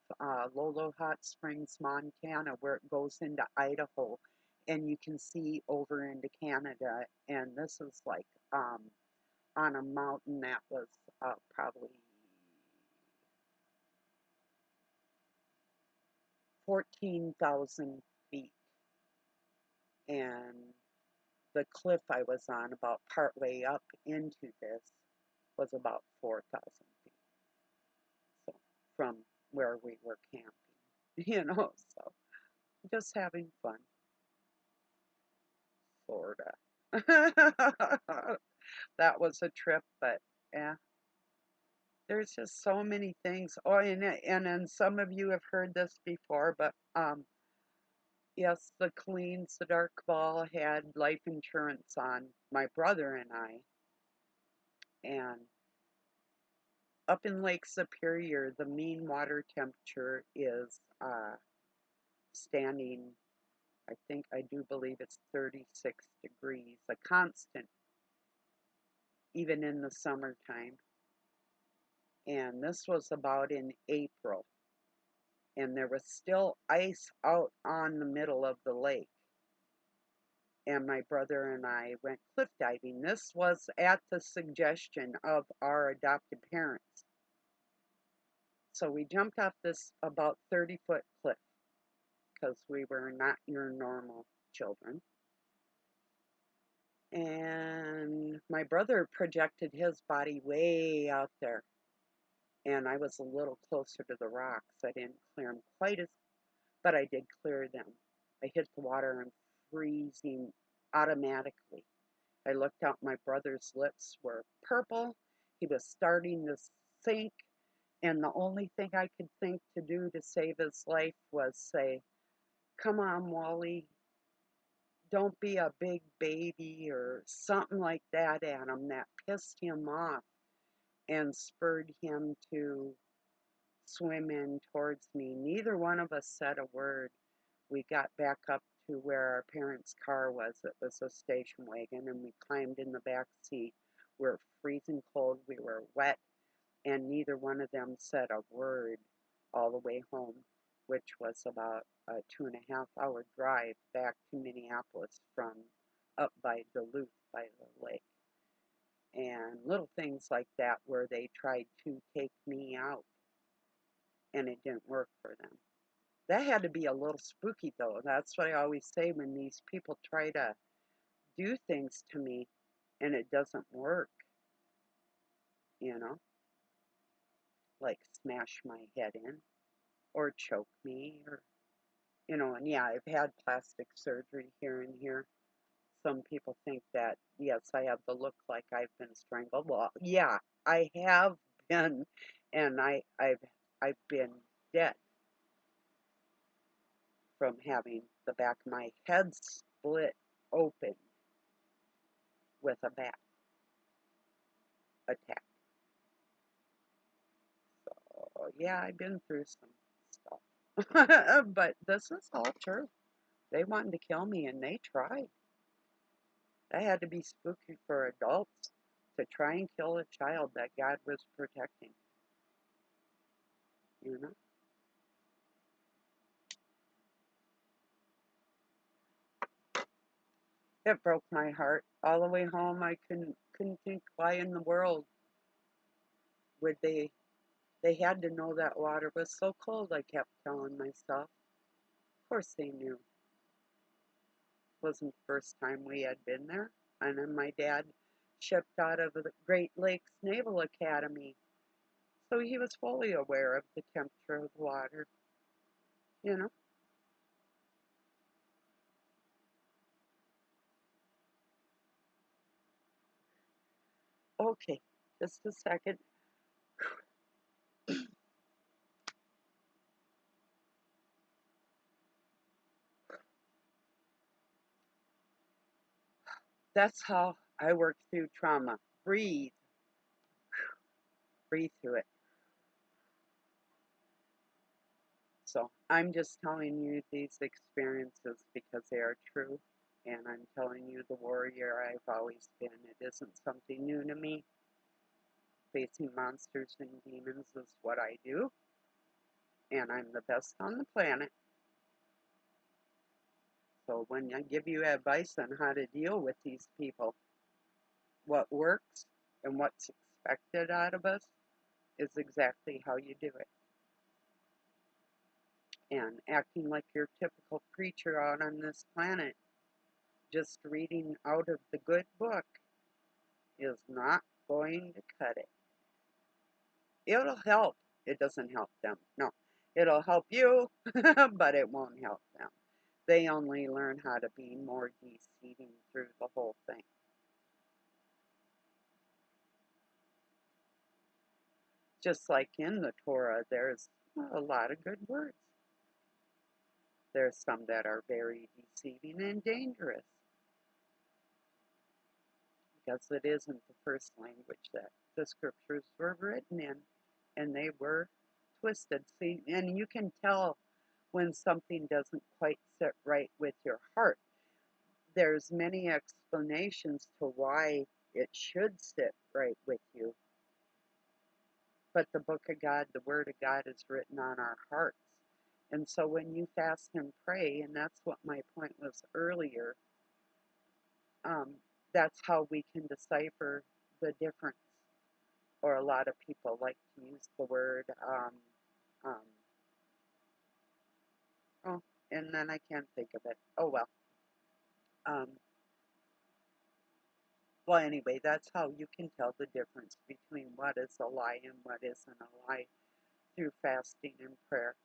Lolo Hot Springs, Montana, where it goes into Idaho, and you can see over into Canada. And this is like on a mountain that was probably 14,000 feet. And the cliff I was on, about partway up into this, was about 4,000 feet. So from where we were camping, you know, so just having fun, sorta. That was a trip, but yeah, there's just so many things. Oh, and some of you have heard this before, but yes, the Colleens, the Dark Ball, had life insurance on my brother and I, and up in Lake Superior, the mean water temperature is standing, I do believe it's 36 degrees, a constant, even in the summertime. And this was about in April, and there was still ice out on the middle of the lake. And my brother and I went cliff diving. This was at the suggestion of our adopted parents. So we jumped off this about 30-foot cliff because we were not your normal children. And my brother projected his body way out there. And I was a little closer to the rocks. I didn't clear them quite as, but I did clear them. I hit the water and freezing automatically. I looked out, my brother's lips were purple. He was starting to sink, and the only thing I could think to do to save his life was say, "Come on, Wally, don't be a big baby," or something like that at him that pissed him off and spurred him to swim in towards me. Neither one of us said a word. We got back up to where our parents' car was. It was a station wagon, and we climbed in the back seat. We were freezing cold, we were wet, and neither one of them said a word all the way home, which was about a 2.5 hour drive back to Minneapolis from up by Duluth by the lake. And little things like that where they tried to take me out and it didn't work for them. That had to be a little spooky though. That's what I always say when these people try to do things to me and it doesn't work, you know, like smash my head in or choke me or, and yeah, I've had plastic surgery here and here. Some people think that, yes, I have the look like I've been strangled. Well, yeah, I have been, and I've been dead from having the back of my head split open with a bat attack. So, yeah, I've been through some stuff. But this is all true. They wanted to kill me, and they tried. That had to be spooky for adults to try and kill a child that God was protecting, you know? It broke my heart. All the way home, I couldn't think why in the world would they had to know that water was so cold, I kept telling myself. Of course they knew. It wasn't the first time we had been there. And then my dad shipped out of the Great Lakes Naval Academy, so he was fully aware of the temperature of the water, you know. Okay, just a second. That's how I work through trauma. Breathe, breathe through it. So I'm just telling you these experiences because they are true, and I'm telling you the warrior I've always been. It isn't something new to me. Facing monsters and demons is what I do, and I'm the best on the planet. So when I give you advice on how to deal with these people, what works and what's expected out of us is exactly how you do it. And acting like your typical preacher out on this planet, just reading out of the good book, is not going to cut it. It'll help. It doesn't help them. No. It'll help you, but it won't help them. They only learn how to be more deceiving through the whole thing. Just like in the Torah, there's a lot of good words. There's some that are very deceiving and dangerous because it isn't the first language that the scriptures were written in, and they were twisted. See, and you can tell when something doesn't quite sit right with your heart. There's many explanations to why it should sit right with you, but the book of God, the word of God, is written on our hearts. And so when you fast and pray, and that's what my point was earlier, um, that's how we can decipher the difference. Or a lot of people like to use the word, um, oh, and then I can't think of it. Oh well. Um, well, anyway, that's how you can tell the difference between what is a lie and what isn't a lie through fasting and prayer.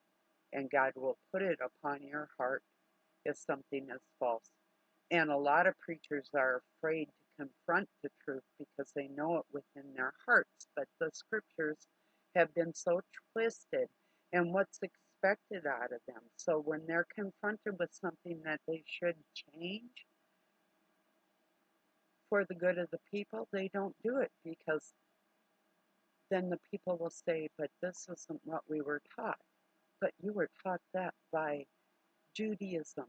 And God will put it upon your heart if something is false. And a lot of preachers are afraid to confront the truth because they know it within their hearts. But the scriptures have been so twisted and what's expected out of them. So when they're confronted with something that they should change for the good of the people, they don't do it because then the people will say, but this isn't what we were taught. But you were taught that by Judaism,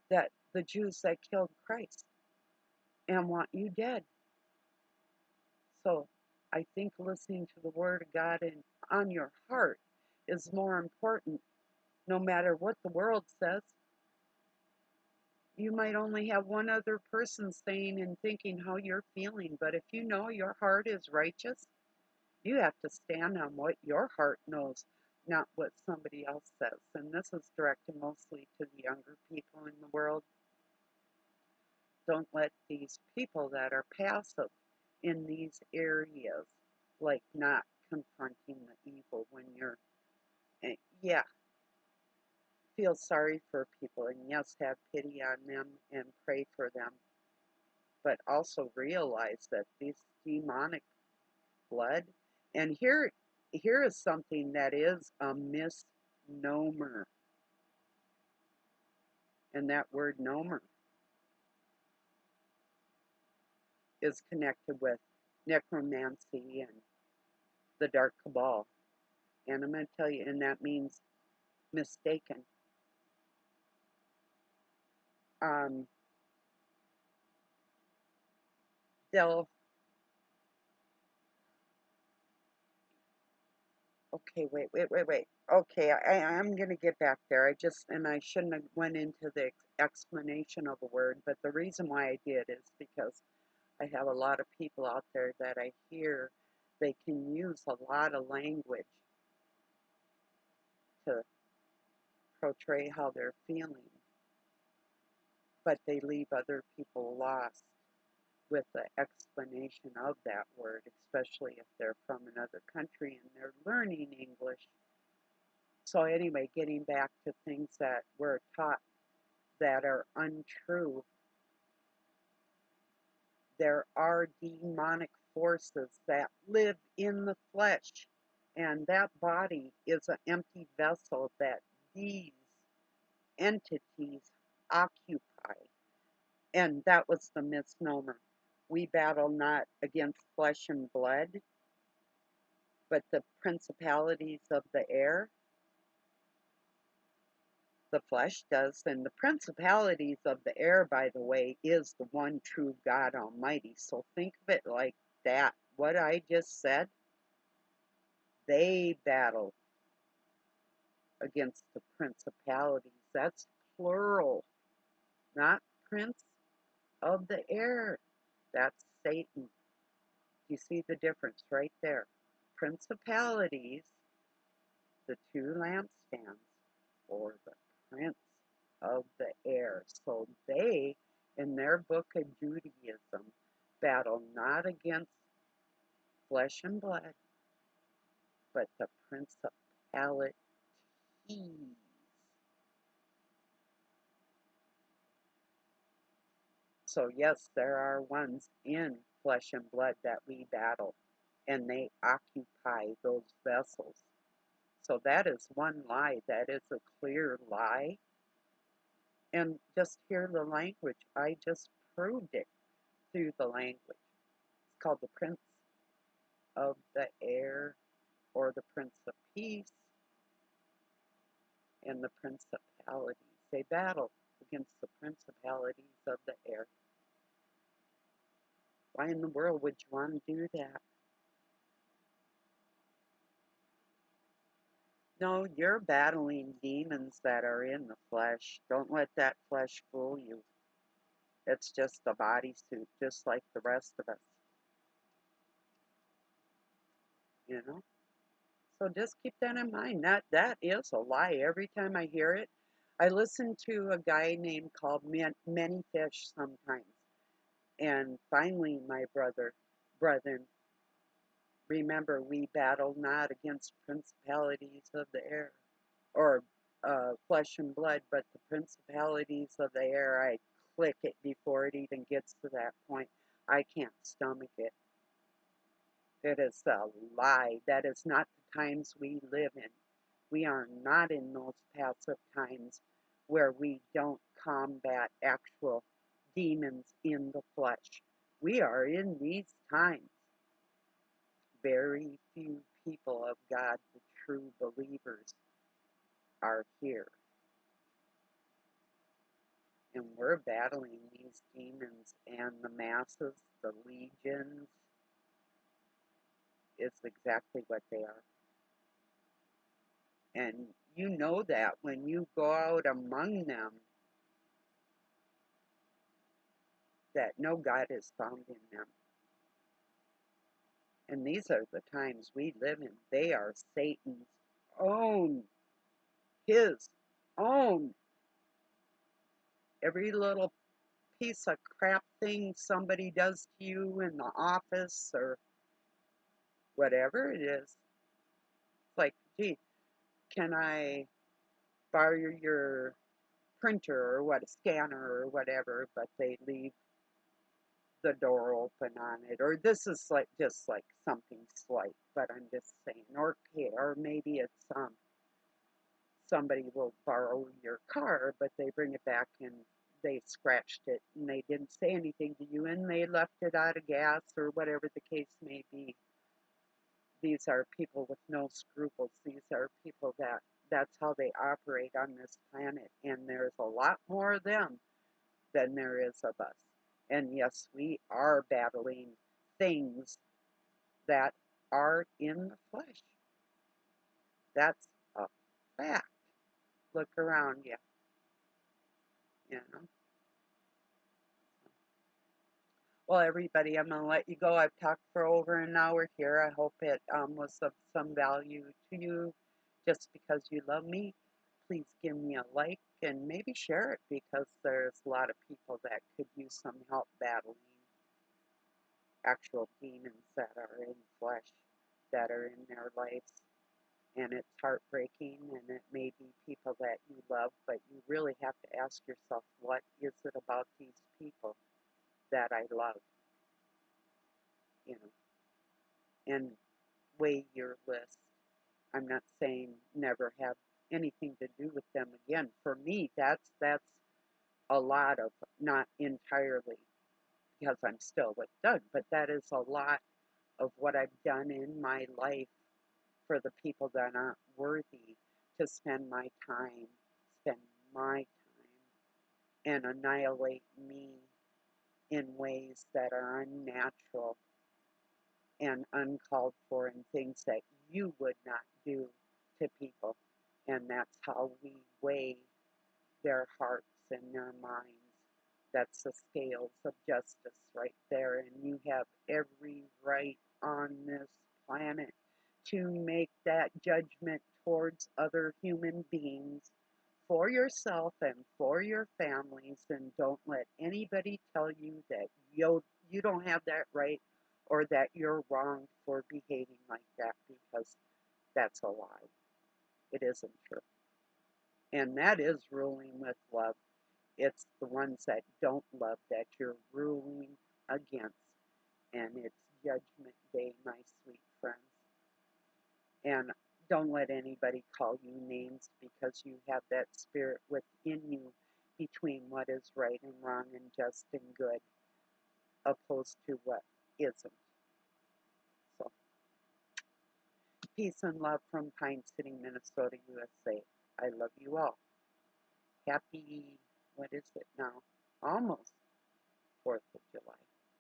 that the Jews that killed Christ and want you dead. So I think listening to the Word of God on your heart is more important no matter what the world says. You might only have one other person saying and thinking how you're feeling, but if you know your heart is righteous, you have to stand on what your heart knows, not what somebody else says. And this is directed mostly to the younger people in the world. Don't let these people that are passive in these areas, like not confronting the evil when you're, yeah, feel sorry for people and yes, have pity on them and pray for them, but also realize that this demonic blood, and here is something that is a misnomer, and that word nomer is connected with necromancy and the dark cabal. And I'm going to tell you, and that means mistaken. Um, they'll, okay, wait. Okay, I'm going to get back there. I shouldn't have went into the explanation of a word, but the reason why I did is because I have a lot of people out there that I hear they can use a lot of language to portray how they're feeling, but they leave other people lost with the explanation of that word, especially if they're from another country and they're learning English. So anyway, getting back to things that we're taught that are untrue, there are demonic forces that live in the flesh, and that body is an empty vessel that these entities occupy. And that was the misnomer. We battle not against flesh and blood, but the principalities of the air. The flesh does, and the principalities of the air, by the way, is the one true God Almighty. So think of it like that. What I just said, they battle against the principalities. That's plural, not prince of the air. That's Satan. You see the difference right there. Principalities, the two lampstands, or the prince of the air. So they, in their book of Judaism, battle not against flesh and blood, but the principalities. So yes, there are ones in flesh and blood that we battle, and they occupy those vessels. So that is one lie. That is a clear lie. And just hear the language. I just proved it through the language. It's called the Prince of the Air, or the Prince of Peace, and the principalities. They battle against the principalities of the air. Why in the world would you want to do that? No, you're battling demons that are in the flesh. Don't let that flesh fool you. It's just a bodysuit, just like the rest of us. You know? So just keep that in mind. That is a lie. Every time I hear it, I listen to a guy named called Many Fish sometimes. And finally, my brethren, remember we battle not against principalities of the air, or flesh and blood, but the principalities of the air. I click it before it even gets to that point. I can't stomach it. It is a lie. That is not the times we live in. We are not in those passive times where we don't combat actual demons in the flesh. We are in these times. Very few people of God, the true believers, are here. And we're battling these demons, and the masses, the legions, is exactly what they are. And you know that when you go out among them, that no God is found in them. And these are the times we live in. They are Satan's own, his own. Every little piece of crap thing somebody does to you in the office or whatever it is, it's like, gee, can I borrow your printer or what, a scanner or whatever, but they leave the door open on it, or this is like just like something slight, but I'm just saying, or maybe it's somebody will borrow your car, but they bring it back and they scratched it and they didn't say anything to you and they left it out of gas or whatever the case may be. These are people with no scruples. These are people that's how they operate on this planet, and there's a lot more of them than there is of us. And yes, we are battling things that are in the flesh. That's a fact. Look around you, you know. Well, everybody, I'm going to let you go. I've talked for over an hour here. I hope it was of some value to you. Just because you love me, please give me a like and maybe share it, because there's a lot of people that could use some help battling actual demons that are in flesh, that are in their lives. And it's heartbreaking, and it may be people that you love, but you really have to ask yourself, what is it about these people that I love? You know, and weigh your list. I'm not saying never have anything to do with them again. For me, that's a lot of, not entirely, because I'm still with Doug, but that is a lot of what I've done in my life for the people that aren't worthy to spend my time, and annihilate me in ways that are unnatural and uncalled for, and things that you would not do to people. And that's how we weigh their hearts and their minds. That's the scales of justice right there. And you have every right on this planet to make that judgment towards other human beings for yourself and for your families. And don't let anybody tell you that you don't have that right, or that you're wrong for behaving like that, because that's a lie. It isn't true. And that is ruling with love. It's the ones that don't love that you're ruling against. And it's Judgment Day, my sweet friends. And don't let anybody call you names, because you have that spirit within you between what is right and wrong and just and good, opposed to what isn't. So, peace and love from Pine City, Minnesota, USA. I love you all. Happy, what is it now? Almost 4th of July.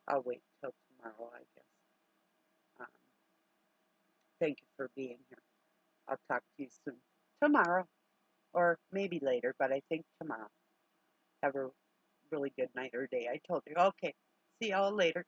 I'll wait till tomorrow, I guess. Um, thank you for being here. I'll talk to you soon. Tomorrow, or maybe later, but I think tomorrow. Have a really good night or day. I told you. Okay, see y'all later.